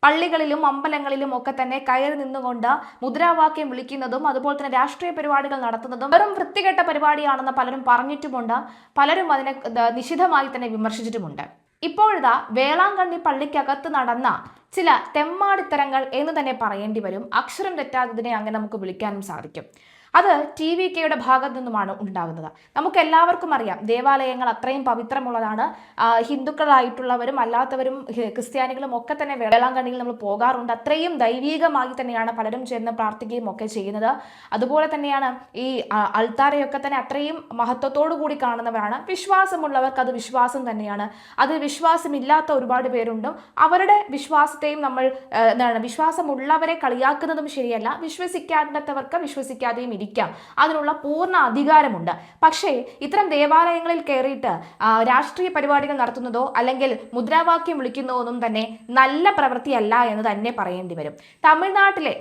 പള്ളികളിലും അമ്പലങ്ങളിലും ഒക്കെ തന്നെ കയറി നിന്നുകൊണ്ട് മുദ്രാവാക്യം വിളിക്കുന്നതും അതുപോലെ തന്നെ രാഷ്ട്രീയ പരിപാടികൾ നടത്തുന്നതും വെറും വൃത്തികെട്ട പരിപാടിയാണെന്ന് പലരും പറഞ്ഞിട്ടുമുണ്ട്. പലരും അതിനെ നിശിതമായി തന്നെ വിമർശിച്ചിട്ടുമുണ്ട്. ഇപ്പോഴത്തെ വേളാങ്കണ്ണി പള്ളിക്കകത്ത് നടന്ന ചില തെമ്മാടിത്തരങ്ങൾ എന്ന് തന്നെ പറയേണ്ടി വരും. അക്ഷരം തെറ്റാത്തതിനെ അങ്ങനെ നമുക്ക് വിളിക്കാനും സാധിക്കും. അത് TVKയുടെ ഭാഗത്തു നിന്നുമാണ് ഉണ്ടാകുന്നത്. നമുക്ക് എല്ലാവർക്കും അറിയാം, ദേവാലയങ്ങൾ അത്രയും പവിത്രമുള്ളതാണ്. ഹിന്ദുക്കളായിട്ടുള്ളവരും അല്ലാത്തവരും ക്രിസ്ത്യാനികളും ഒക്കെ തന്നെ വേളാങ്കണ്ണിയിൽ നമ്മൾ പോകാറുണ്ട്. അത്രയും ദൈവീകമായി തന്നെയാണ് പലരും ചേർന്ന് പ്രാർത്ഥിക്കുകയും ഒക്കെ ചെയ്യുന്നത്. അതുപോലെ തന്നെയാണ് ഈ അൾത്താരയൊക്കെ തന്നെ അത്രയും മഹത്വത്തോടു കൂടി കാണുന്നവരാണ്. വിശ്വാസമുള്ളവർക്ക് അത് വിശ്വാസം തന്നെയാണ്. അത് വിശ്വാസമില്ലാത്ത ഒരുപാട് പേരുണ്ട്. അവരുടെ വിശ്വാസത്തെയും നമ്മൾ വിശ്വാസമുള്ളവരെ കളിയാക്കുന്നതും ശരിയല്ല. വിശ്വസിക്കാത്തവർക്ക് വിശ്വസിക്കാതെയും ഇരിക്കാം. അതിനുള്ള പൂർണ്ണ അധികാരമുണ്ട്. പക്ഷേ ഇത്തരം ദേവാലയങ്ങളിൽ കയറിയിട്ട് രാഷ്ട്രീയ പരിപാടികൾ നടത്തുന്നതോ അല്ലെങ്കിൽ മുദ്രാവാക്യം വിളിക്കുന്നതോ ഒന്നും തന്നെ നല്ല പ്രവൃത്തിയല്ല എന്ന് തന്നെ പറയേണ്ടി വരും. തമിഴ്നാട്ടിലെ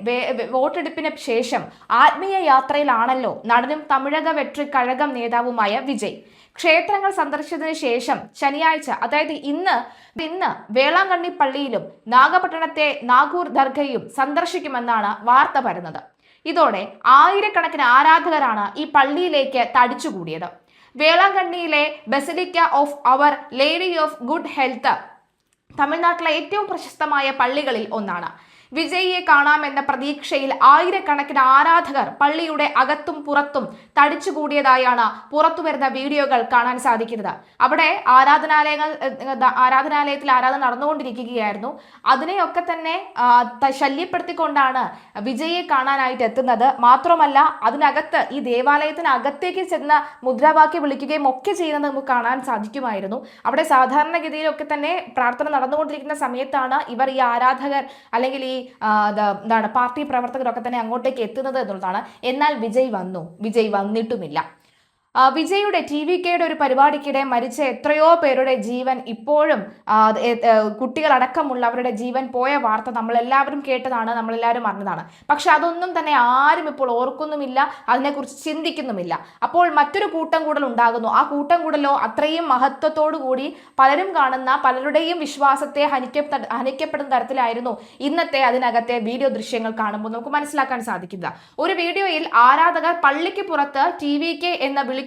വോട്ടെടുപ്പിന് ശേഷം ആത്മീയ യാത്രയിലാണല്ലോ നടനും തമിഴക വെട്രി കഴകം നേതാവുമായ വിജയ്. ക്ഷേത്രങ്ങൾ സന്ദർശിച്ചതിന് ശേഷം ശനിയാഴ്ച, അതായത് ഇന്ന് വേളാങ്കണ്ണി പള്ളിയിലും നാഗപട്ടണത്തെ നാഗൂർ ദർഗയും സന്ദർശിക്കുമെന്നാണ് വാർത്ത വരുന്നത്. ഇതോടെ ആയിരക്കണക്കിന് ആരാധകരാണ് ഈ പള്ളിയിലേക്ക് തടിച്ചുകൂടിയത്. വേളാങ്കണ്ണിയിലെ basilica of our lady of good health തമിഴ്നാട്ടിലെ ഏറ്റവും പ്രശസ്തമായ പള്ളികളിൽ ഒന്നാണ്. വിജയിയെ കാണാമെന്ന പ്രതീക്ഷയിൽ ആയിരക്കണക്കിന് ആരാധകർ പള്ളിയുടെ അകത്തും പുറത്തും തടിച്ചുകൂടിയതായാണ് പുറത്തുവരുന്ന വീഡിയോകൾ കാണാൻ സാധിക്കുന്നത്. അവിടെ ആരാധനാലയത്തിൽ ആരാധന നടന്നുകൊണ്ടിരിക്കുകയായിരുന്നു. അതിനെയൊക്കെ തന്നെ ശല്യപ്പെടുത്തിക്കൊണ്ടാണ് വിജയിയെ കാണാനായിട്ട് എത്തുന്നത്. മാത്രമല്ല അതിനകത്ത് ഈ ദേവാലയത്തിനകത്തേക്ക് ചെന്ന് മുദ്രാവാക്യം വിളിക്കുകയും ഒക്കെ ചെയ്യുന്നത് നമുക്ക് കാണാൻ സാധിക്കുമായിരുന്നു. അവിടെ സാധാരണഗതിയിലൊക്കെ തന്നെ പ്രാർത്ഥന നടന്നുകൊണ്ടിരിക്കുന്ന സമയത്താണ് ഇവർ ഈ ആരാധകർ അല്ലെങ്കിൽ ഈ പാർട്ടി പ്രവർത്തകരൊക്കെ തന്നെ അങ്ങോട്ടേക്ക് എത്തുന്നത് എന്നുള്ളതാണ്. എന്നാൽ വിജയ് വന്നിട്ടുമില്ല. വിജയുടെ TVKയുടെ ഒരു പരിപാടിക്കിടെ മരിച്ച എത്രയോ പേരുടെ ജീവൻ ഇപ്പോഴും കുട്ടികളടക്കമുള്ളവരുടെ ജീവൻ പോയ വാർത്ത നമ്മളെല്ലാവരും കേട്ടതാണ്, നമ്മളെല്ലാവരും അറിഞ്ഞതാണ്. പക്ഷെ അതൊന്നും തന്നെ ആരും ഇപ്പോൾ ഓർക്കുന്നുമില്ല, അതിനെക്കുറിച്ച് ചിന്തിക്കുന്നുമില്ല. അപ്പോൾ മറ്റൊരു കൂട്ടം കൂടൽ ഉണ്ടാകുന്നു. ആ കൂട്ടം കൂടലോ അത്രയും മഹത്വത്തോടു കൂടി പലരും കാണുന്ന പലരുടെയും വിശ്വാസത്തെ ഹനിക്കപ്പെടുന്ന തരത്തിലായിരുന്നു ഇന്നത്തെ അതിനകത്തെ വീഡിയോ ദൃശ്യങ്ങൾ കാണുമ്പോൾ നമുക്ക് മനസ്സിലാക്കാൻ സാധിക്കുക. ഒരു വീഡിയോയിൽ ആരാധകർ പള്ളിക്ക് പുറത്ത് TVK എന്ന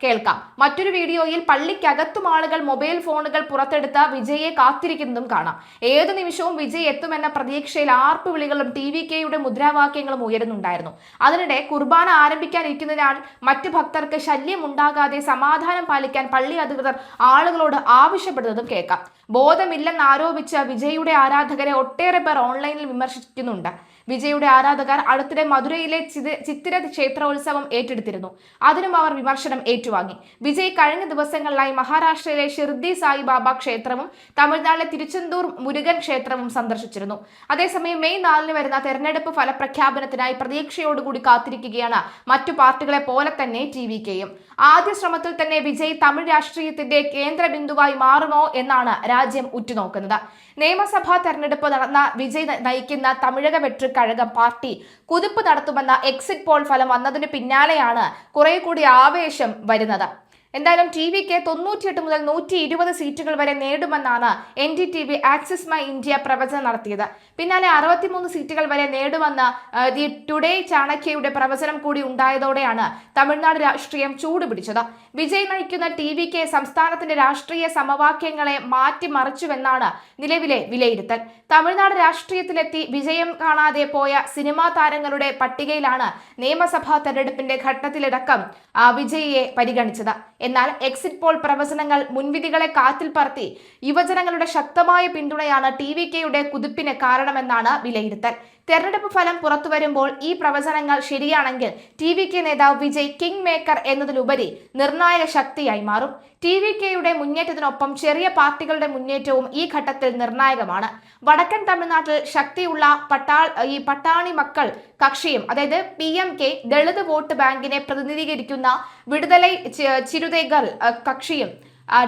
കേൾക്കാം. മറ്റൊരു വീഡിയോയിൽ പള്ളിക്കകത്തും ആളുകൾ മൊബൈൽ ഫോണുകൾ പുറത്തെടുത്ത് വിജയെ കാത്തിരിക്കുന്നതും കാണാം. ഏതു നിമിഷവും വിജയ് എത്തുമെന്ന പ്രതീക്ഷയിൽ ആർപ്പുവിളികളും TVKയുടെ മുദ്രാവാക്യങ്ങളും ഉയരുന്നുണ്ടായിരുന്നു. അതിനിടെ കുർബാന ആരംഭിക്കാനിരിക്കുന്നതിനാൽ മറ്റു ഭക്തർക്ക് ശല്യം ഉണ്ടാകാതെ സമാധാനം പാലിക്കാൻ പള്ളി അധികൃതർ ആളുകളോട് ആവശ്യപ്പെടുന്നതും കേൾക്കാം. ബോധമില്ലെന്ന് ആരോപിച്ച് വിജയുടെ ആരാധകരെ ഒട്ടേറെ പേർ ഓൺലൈനിൽ വിമർശിക്കുന്നുണ്ട്. വിജയുടെ ആരാധകർ അടുത്തിടെ മധുരയിലെ ചിത്തിര ക്ഷേത്രോത്സവം ഏറ്റെടുത്തിരുന്നു. അതിനും അവർ വിമർശനം ഏറ്റുവാങ്ങി. വിജയ് കഴിഞ്ഞ ദിവസങ്ങളിലായി മഹാരാഷ്ട്രയിലെ ഷിർദി സായിബാബ ക്ഷേത്രവും തമിഴ്നാട്ടിലെ തിരുച്ചെന്തൂർ മുരുകൻ ക്ഷേത്രവും സന്ദർശിച്ചിരുന്നു. അതേസമയം മെയ് 4 വരുന്ന തെരഞ്ഞെടുപ്പ് ഫലപ്രഖ്യാപനത്തിനായി പ്രതീക്ഷയോടുകൂടി കാത്തിരിക്കുകയാണ് മറ്റു പാർട്ടികളെ പോലെ തന്നെ TVKയും. ആദ്യ ശ്രമത്തിൽ തന്നെ വിജയ് തമിഴ് രാഷ്ട്രീയത്തിന്റെ കേന്ദ്ര ബിന്ദുവായി മാറുമോ എന്നാണ് രാജ്യം ഉറ്റുനോക്കുന്നത്. നിയമസഭാ തെരഞ്ഞെടുപ്പ് നടന്ന വിജയ് നയിക്കുന്ന തമിഴക വെട്രി കഴകം പാർട്ടി കുതിപ്പ് നടത്തുമെന്ന എക്സിറ്റ് പോൾ ഫലം വന്നതിന് പിന്നാലെയാണ് കുറെ കൂടി ആവേശം വരുന്നത്. എന്തായാലും TVK 98 മുതൽ 120 സീറ്റുകൾ വരെ നേടുമെന്നാണ് NDTV ആക്സിസ് മൈ ഇന്ത്യ പ്രവചനം നടത്തിയത്. പിന്നാലെ 63 സീറ്റുകൾ വരെ നേടുമെന്ന് ദി ടുഡേ ചാണക്യയുടെ പ്രവചനം കൂടി ഉണ്ടായതോടെയാണ് തമിഴ്നാട് രാഷ്ട്രീയം ചൂടുപിടിച്ചത്. വിജയ് നയിക്കുന്ന TVK സംസ്ഥാനത്തിന്റെ രാഷ്ട്രീയ സമവാക്യങ്ങളെ മാറ്റിമറിച്ചുവെന്നാണ് നിലവിലെ വിലയിരുത്തൽ. തമിഴ്നാട് രാഷ്ട്രീയത്തിലെത്തി വിജയം കാണാതെ പോയ സിനിമാ താരങ്ങളുടെ പട്ടികയിലാണ് നിയമസഭാ തെരഞ്ഞെടുപ്പിന്റെ ഘട്ടത്തിലടക്കം വിജയിയെ പരിഗണിച്ചത്. എന്നാൽ എക്സിറ്റ് പോൾ പ്രവചനങ്ങൾ മുൻവിധികളെ കാറ്റിൽ പറത്തി യുവജനങ്ങളുടെ ശക്തമായ പിന്തുണയാണ് TVKയുടെ കുതിപ്പിന് കാരണമെന്നാണ് വിലയിരുത്തൽ. തെരഞ്ഞെടുപ്പ് ഫലം പുറത്തുവരുമ്പോൾ ഈ പ്രവചനങ്ങൾ ശരിയാണെങ്കിൽ TVK നേതാവ് വിജയ് കിങ് മേക്കർ എന്നതിലുപരി നിർണായക ശക്തിയായി മാറും. TVKയുടെ മുന്നേറ്റത്തിനൊപ്പം ചെറിയ പാർട്ടികളുടെ മുന്നേറ്റവും ഈ ഘട്ടത്തിൽ നിർണായകമാണ്. വടക്കൻ തമിഴ്നാട്ടിൽ ശക്തിയുള്ള പട്ടാണി മക്കൾ കക്ഷിയും, അതായത് PMK ദളിത് വോട്ട് ബാങ്കിനെ പ്രതിനിധീകരിക്കുന്ന വിടുതലൈ ചിരുതൈകൾ കക്ഷിയും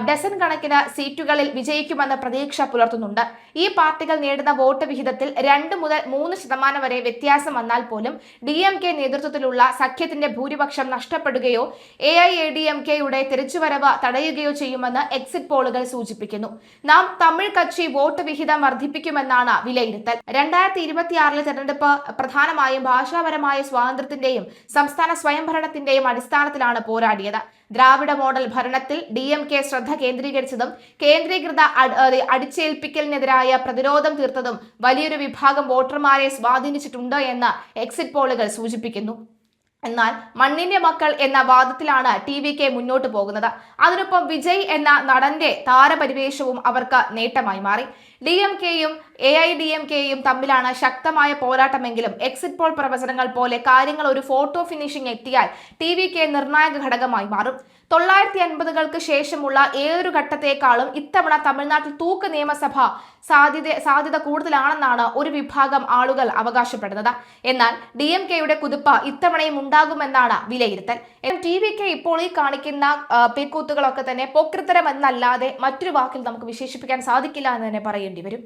ഡസൻ കണക്കിന് സീറ്റുകളിൽ വിജയിക്കുമെന്ന പ്രതീക്ഷ പുലർത്തുന്നുണ്ട്. ഈ പാർട്ടികൾ നേടുന്ന വോട്ട് വിഹിതത്തിൽ 2 മുതൽ 3% വരെ വ്യത്യാസം വന്നാൽ പോലും DMK നേതൃത്വത്തിലുള്ള സഖ്യത്തിന്റെ ഭൂരിപക്ഷം നഷ്ടപ്പെടുകയോ AIADMKയുടെ തിരിച്ചുവരവ് തടയുകയോ ചെയ്യുമെന്ന് എക്സിറ്റ് പോളുകൾ സൂചിപ്പിക്കുന്നു. നാം തമിഴ് കക്ഷി വോട്ട് വിഹിതം വർദ്ധിപ്പിക്കുമെന്നാണ് വിലയിരുത്തൽ. 2026 തെരഞ്ഞെടുപ്പ് പ്രധാനമായും ഭാഷാപരമായ സ്വാതന്ത്ര്യത്തിന്റെയും സംസ്ഥാന സ്വയംഭരണത്തിന്റെയും അടിസ്ഥാനത്തിലാണ് പോരാടിയത്. ദ്രാവിഡ മോഡൽ ഭരണത്തിൽ DMK ശ്രദ്ധ കേന്ദ്രീകരിച്ചതും കേന്ദ്രീകൃത അടിച്ചേൽപ്പിക്കലിനെതിരായ പ്രതിരോധം തീർത്തതും വലിയൊരു വിഭാഗം വോട്ടർമാരെ സ്വാധീനിച്ചിട്ടുണ്ട് എന്ന് എക്സിറ്റ് പോളുകൾ സൂചിപ്പിക്കുന്നു. എന്നാൽ മണ്ണിന്റെ മക്കൾ എന്ന വാദത്തിലാണ് TVK മുന്നോട്ട് പോകുന്നത്. അതിനൊപ്പം വിജയ് എന്ന നടന്റെ താരപരിവേഷവും അവർക്ക് നേട്ടമായി മാറി. DMKയും AIADMKയും തമ്മിലാണ് ശക്തമായ പോരാട്ടമെങ്കിലും എക്സിറ്റ് പോൾ പ്രവചനങ്ങൾ പോലെ കാര്യങ്ങൾ ഒരു ഫോട്ടോ ഫിനിഷിംഗ് എത്തിയാൽ TVK നിർണായക ഘടകമായി മാറും. 950കൾക്ക് ശേഷമുള്ള ഏതൊരു ഘട്ടത്തെക്കാളും ഇത്തവണ തമിഴ്നാട്ടിൽ തൂക്ക് നിയമസഭ സാധ്യത കൂടുതലാണെന്നാണ് ഒരു വിഭാഗം ആളുകൾ അവകാശപ്പെടുന്നത്. എന്നാൽ DMKയുടെ കുതിപ്പ് ഇത്തവണയും ഉണ്ടാകുമെന്നാണ് വിലയിരുത്തൽ. TVK ഇപ്പോൾ ഈ കാണിക്കുന്ന പേക്കൂത്തുകളൊക്കെ തന്നെ പോക്രിത്തരം എന്നല്ലാതെ മറ്റൊരു വാക്കിൽ നമുക്ക് വിശേഷിപ്പിക്കാൻ സാധിക്കില്ല എന്ന് തന്നെ പറയേണ്ടി വരും.